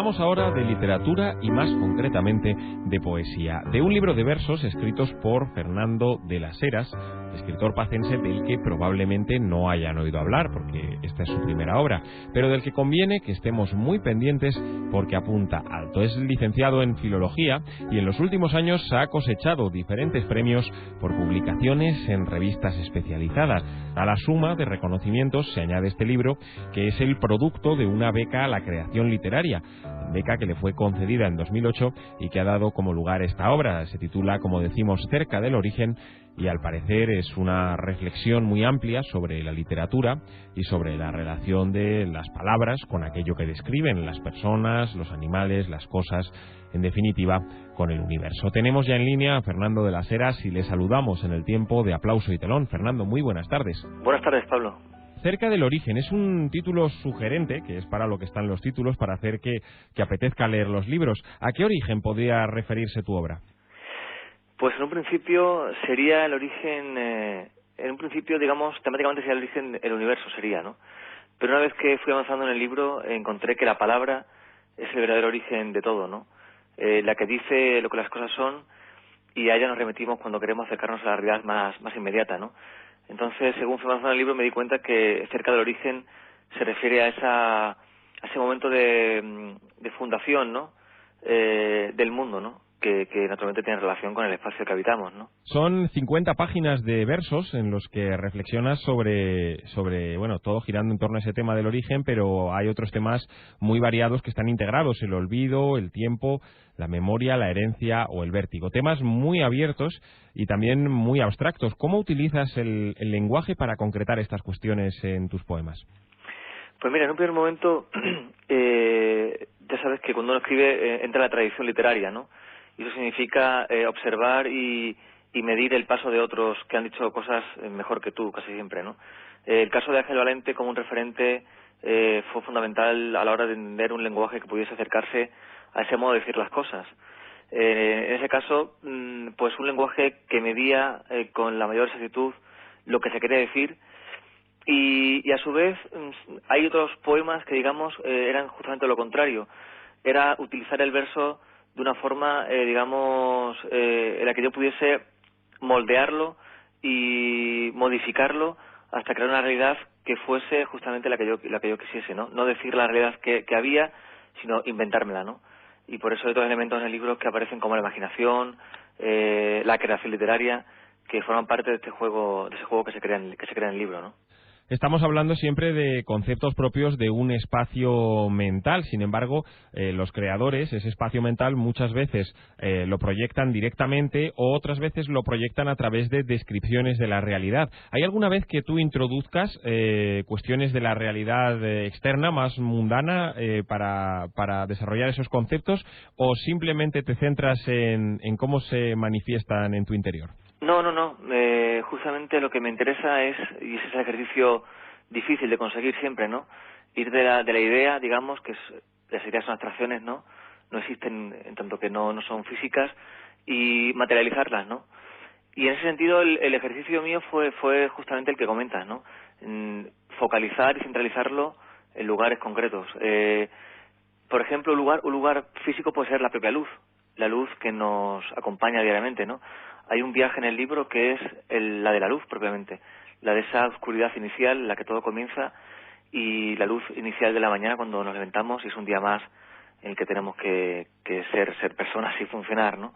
Hablamos ahora de literatura y más concretamente de poesía, de un libro de versos escritos por Fernando de las Heras, escritor pacense del que probablemente no hayan oído hablar porque esta es su primera obra, pero del que conviene que estemos muy pendientes porque apunta alto. Es licenciado en Filología y en los últimos años ha cosechado diferentes premios por publicaciones en revistas especializadas. A la suma de reconocimientos se añade este libro, que es el producto de una beca a la creación literaria, beca que le fue concedida en 2008 y que ha dado como lugar esta obra. Se titula, como decimos, Cerca del origen, y al parecer es una reflexión muy amplia sobre la literatura y sobre la relación de las palabras con aquello que describen, las personas, los animales, las cosas, en definitiva, con el universo. Tenemos ya en línea a Fernando de las Heras y le saludamos en el tiempo de aplauso y telón. Fernando, muy buenas tardes. Buenas tardes, Pablo. Cerca del origen es un título sugerente, que es para lo que están los títulos, para hacer que apetezca leer los libros. ¿A qué origen podría referirse tu obra? Pues en un principio sería el origen, en un principio, digamos, temáticamente sería el origen, el universo sería, ¿no? Pero una vez que fui avanzando en el libro, encontré que la palabra es el verdadero origen de todo, ¿no? La que dice lo que las cosas son, y a ella nos remitimos cuando queremos acercarnos a la realidad más inmediata, ¿no? Entonces, según fui avanzando en el libro, me di cuenta que cerca del origen se refiere a ese momento de fundación, ¿no? Del mundo, ¿no? Que naturalmente tiene relación con el espacio que habitamos, ¿no? Son 50 páginas de versos en los que reflexionas sobre, bueno, todo girando en torno a ese tema del origen, pero hay otros temas muy variados que están integrados: el olvido, el tiempo, la memoria, la herencia o el vértigo. Temas muy abiertos y también muy abstractos. ¿Cómo utilizas el lenguaje para concretar estas cuestiones en tus poemas? Pues mira, en un primer momento, ya sabes que cuando uno escribe entra la tradición literaria, ¿no? Y eso significa observar y medir el paso de otros que han dicho cosas mejor que tú, casi siempre, ¿no? El caso de Ángel Valente como un referente fue fundamental a la hora de entender un lenguaje que pudiese acercarse a ese modo de decir las cosas. En ese caso, pues un lenguaje que medía con la mayor exactitud lo que se quería decir. Y a su vez hay otros poemas que, digamos, eran justamente lo contrario. Era utilizar el verso de una forma, digamos, en la que yo pudiese moldearlo y modificarlo hasta crear una realidad que fuese justamente la que yo quisiese, ¿no? No decir la realidad que había, sino inventármela, ¿no? Y por eso hay otros elementos en el libro que aparecen como la imaginación, la creación literaria, que forman parte de este juego, de ese juego que se crea en el libro, ¿no? Estamos hablando siempre de conceptos propios de un espacio mental. Sin embargo, los creadores, ese espacio mental, muchas veces lo proyectan directamente o otras veces lo proyectan a través de descripciones de la realidad. ¿Hay alguna vez que tú introduzcas cuestiones de la realidad externa, más mundana, para desarrollar esos conceptos, o simplemente te centras en cómo se manifiestan en tu interior? No. Justamente lo que me interesa es, y ese es el ejercicio difícil de conseguir siempre, ¿no? Ir de la idea, digamos, que las ideas son abstracciones, ¿no? No existen en tanto que no son físicas, y materializarlas, ¿no? Y en ese sentido el ejercicio mío fue justamente el que comentas, ¿no? Focalizar y centralizarlo en lugares concretos. Por ejemplo, un lugar físico puede ser la propia luz, la luz que nos acompaña diariamente, ¿no? Hay un viaje en el libro que es la de la luz propiamente, la de esa oscuridad inicial, la que todo comienza, y la luz inicial de la mañana cuando nos levantamos y es un día más en el que tenemos que ser personas y funcionar, ¿no?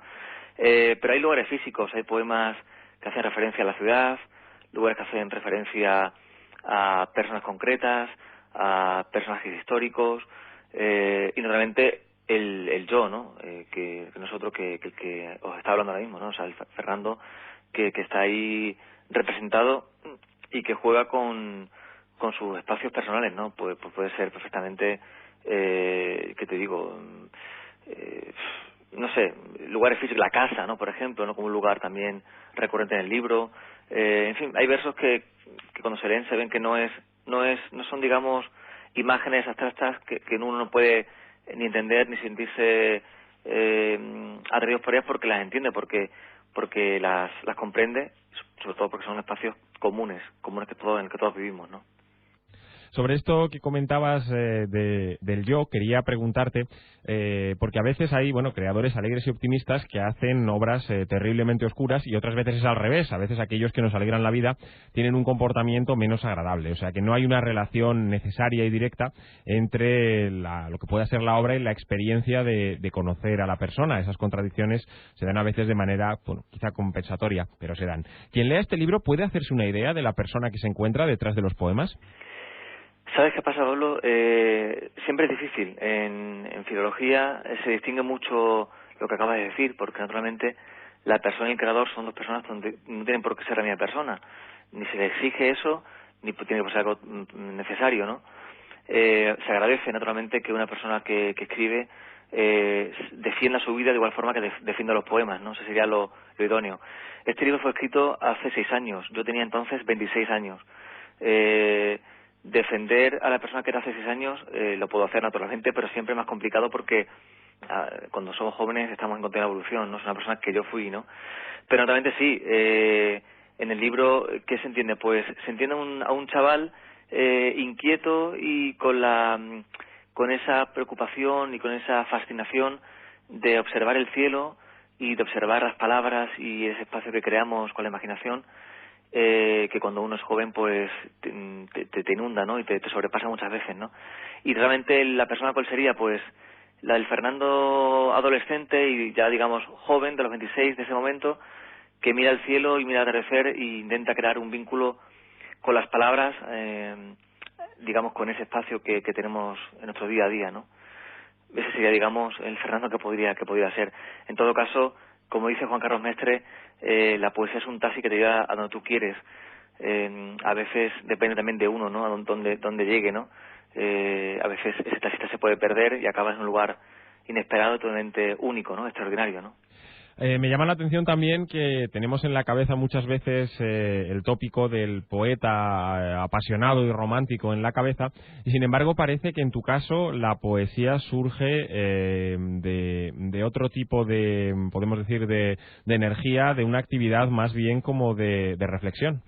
Pero hay lugares físicos, hay poemas que hacen referencia a la ciudad, lugares que hacen referencia a personas concretas, a personajes históricos, y normalmente el yo, ¿no? Que nosotros que os está hablando ahora mismo, ¿no? O sea, el Fernando que está ahí representado y que juega con sus espacios personales, ¿no? Pues puede ser perfectamente, ¿qué te digo? No sé, lugares físicos, la casa, ¿no? Por ejemplo, ¿no? Como un lugar también recurrente en el libro. En fin, hay versos que cuando se leen se ven que no son, digamos, imágenes abstractas que uno no puede ni entender ni sentirse atraídos por ellas porque las entiende, porque las comprende, sobre todo porque son espacios comunes en el que todos vivimos, ¿no? Sobre esto que comentabas del yo, quería preguntarte, porque a veces hay, bueno, creadores alegres y optimistas que hacen obras terriblemente oscuras, y otras veces es al revés. A veces aquellos que nos alegran la vida tienen un comportamiento menos agradable. O sea, que no hay una relación necesaria y directa entre lo que pueda ser la obra y la experiencia de conocer a la persona. Esas contradicciones se dan a veces de manera, bueno, quizá compensatoria, pero se dan. Quien lea este libro puede hacerse una idea de la persona que se encuentra detrás de los poemas. ¿Sabes qué pasa, Pablo? Siempre es difícil. En filología se distingue mucho lo que acabas de decir, porque naturalmente la persona y el creador son dos personas donde no tienen por qué ser la misma persona. Ni se le exige eso, ni tiene que ser algo necesario, ¿no? Se agradece naturalmente que una persona que escribe defienda su vida de igual forma que defienda los poemas, ¿no? Eso sería lo idóneo. Este libro fue escrito hace 6 años. Yo tenía entonces 26 años. Defender a la persona que era hace 6 años lo puedo hacer naturalmente, pero siempre es más complicado porque cuando somos jóvenes estamos en continua evolución, no es una persona que yo fui, ¿no? Pero naturalmente sí. En el libro, ¿qué se entiende? Pues se entiende a un chaval inquieto y con esa preocupación y con esa fascinación de observar el cielo y de observar las palabras y ese espacio que creamos con la imaginación, que cuando uno es joven pues te inunda, ¿no? Y te sobrepasa muchas veces, ¿no? Y realmente la persona, ¿cuál sería? Pues la del Fernando adolescente y ya digamos joven, de los 26 de ese momento, que mira el cielo y mira el atardecer e intenta crear un vínculo con las palabras, digamos, con ese espacio que tenemos en nuestro día a día, ¿no? Ese sería, digamos, el Fernando que podría ser. En todo caso, como dice Juan Carlos Mestre, la poesía es un taxi que te lleva a donde tú quieres. A veces depende también de uno, ¿no? A dónde llegue, ¿no? A veces ese taxista se puede perder y acabas en un lugar inesperado, totalmente único, ¿no? Extraordinario, ¿no? Me llama la atención también que tenemos en la cabeza muchas veces el tópico del poeta apasionado y romántico en la cabeza, y sin embargo parece que en tu caso la poesía surge de otro tipo de, podemos decir, de energía, de una actividad más bien como de reflexión.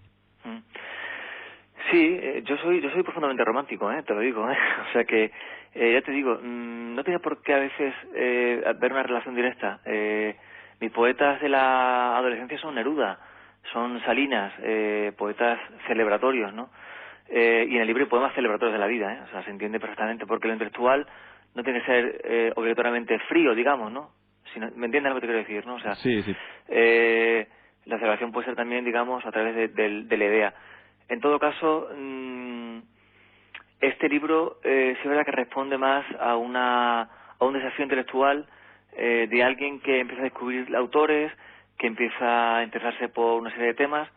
Sí, yo soy profundamente romántico, te lo digo, o sea que ya te digo, no tiene por qué a veces ver una relación directa. Mis poetas de la adolescencia son Neruda, son Salinas, poetas celebratorios, ¿no? Y en el libro hay poemas celebratorios de la vida, o sea, se entiende perfectamente, porque lo intelectual no tiene que ser obligatoriamente frío, digamos, ¿no? Sino, ¿me entiendes lo que te quiero decir, no? O sea, Sí, sí. la celebración puede ser también, digamos, a través de la idea. En todo caso, este libro sí es verdad que responde más a un desafío intelectual de alguien que empieza a descubrir autores, que empieza a interesarse por una serie de temas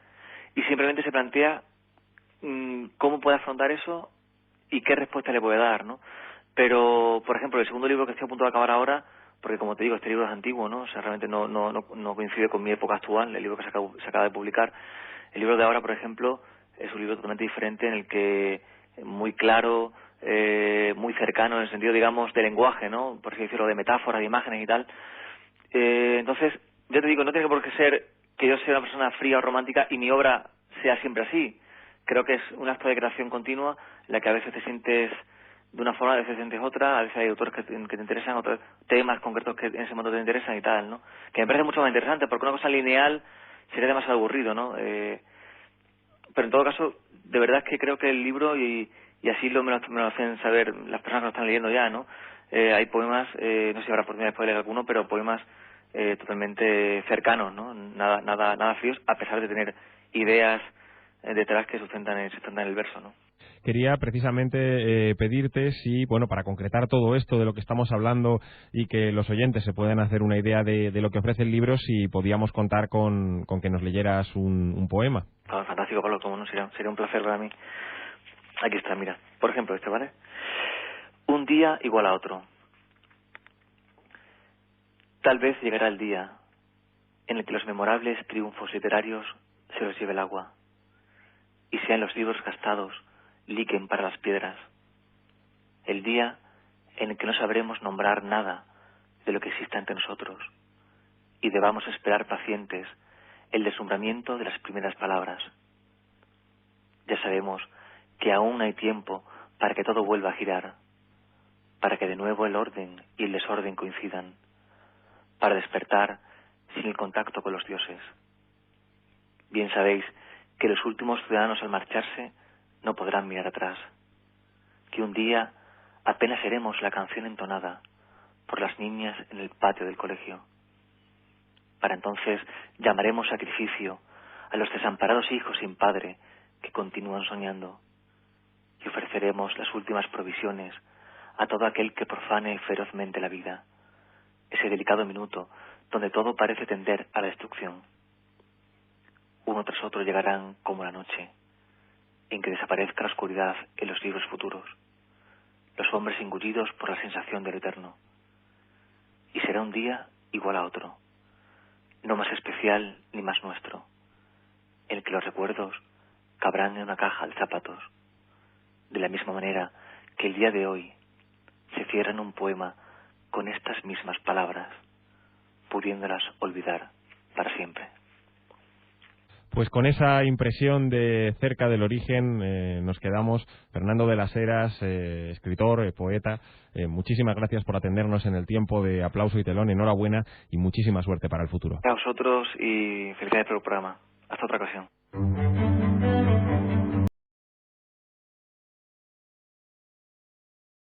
y simplemente se plantea cómo puede afrontar eso y qué respuesta le puede dar, ¿no? Pero, por ejemplo, el segundo libro que estoy a punto de acabar ahora, porque como te digo, este libro es antiguo, ¿no? O sea, realmente no coincide con mi época actual, el libro que se acaba de publicar. El libro de ahora, por ejemplo, es un libro totalmente diferente en el que muy claro, muy cercano en el sentido, digamos, de lenguaje, ¿no? Por así decirlo, de metáforas, de imágenes y tal. Entonces, yo te digo, no tiene por qué ser que yo sea una persona fría o romántica y mi obra sea siempre así. Creo que es un acto de creación continua en la que a veces te sientes de una forma, a veces te sientes otra, a veces hay autores que te interesan, otros temas concretos que en ese momento te interesan y tal, ¿no? Que me parece mucho más interesante, porque una cosa lineal sería demasiado aburrido, ¿no? Pero en todo caso, de verdad es que creo que el libro, y así me lo hacen saber las personas que lo están leyendo ya, ¿no? Hay poemas, no sé si habrá oportunidad de leer alguno, pero poemas totalmente cercanos, ¿no? Nada fríos, a pesar de tener ideas detrás que sustentan el verso, ¿no? Quería precisamente pedirte si, bueno, para concretar todo esto de lo que estamos hablando y que los oyentes se puedan hacer una idea de lo que ofrece el libro, si podíamos contar con que nos leyeras un poema. Fantástico, Pablo, como no, sería un placer para mí. Aquí está, mira. Por ejemplo, este, ¿vale? Un día igual a otro. Tal vez llegará el día en el que los memorables triunfos literarios se los lleve el agua y sean los libros gastados líquen para las piedras. El día en el que no sabremos nombrar nada de lo que exista entre nosotros y debamos esperar pacientes el deslumbramiento de las primeras palabras. Ya sabemos que aún hay tiempo para que todo vuelva a girar, para que de nuevo el orden y el desorden coincidan, para despertar sin el contacto con los dioses. Bien sabéis que los últimos ciudadanos al marcharse no podrán mirar atrás, que un día apenas seremos la canción entonada por las niñas en el patio del colegio. Para entonces llamaremos sacrificio a los desamparados hijos sin padre que continúan soñando, y ofreceremos las últimas provisiones a todo aquel que profane ferozmente la vida, ese delicado minuto donde todo parece tender a la destrucción. Uno tras otro llegarán como la noche, en que desaparezca la oscuridad en los libros futuros, los hombres engullidos por la sensación de lo eterno. Y será un día igual a otro, no más especial ni más nuestro, en el que los recuerdos cabrán en una caja de zapatos, de la misma manera que el día de hoy se cierra en un poema con estas mismas palabras, pudiéndolas olvidar para siempre. Pues con esa impresión de cerca del origen nos quedamos. Fernando de las Heras, escritor, poeta, muchísimas gracias por atendernos en el tiempo de Aplauso y Telón. Enhorabuena y muchísima suerte para el futuro. A vosotros y felicidades por el programa. Hasta otra ocasión.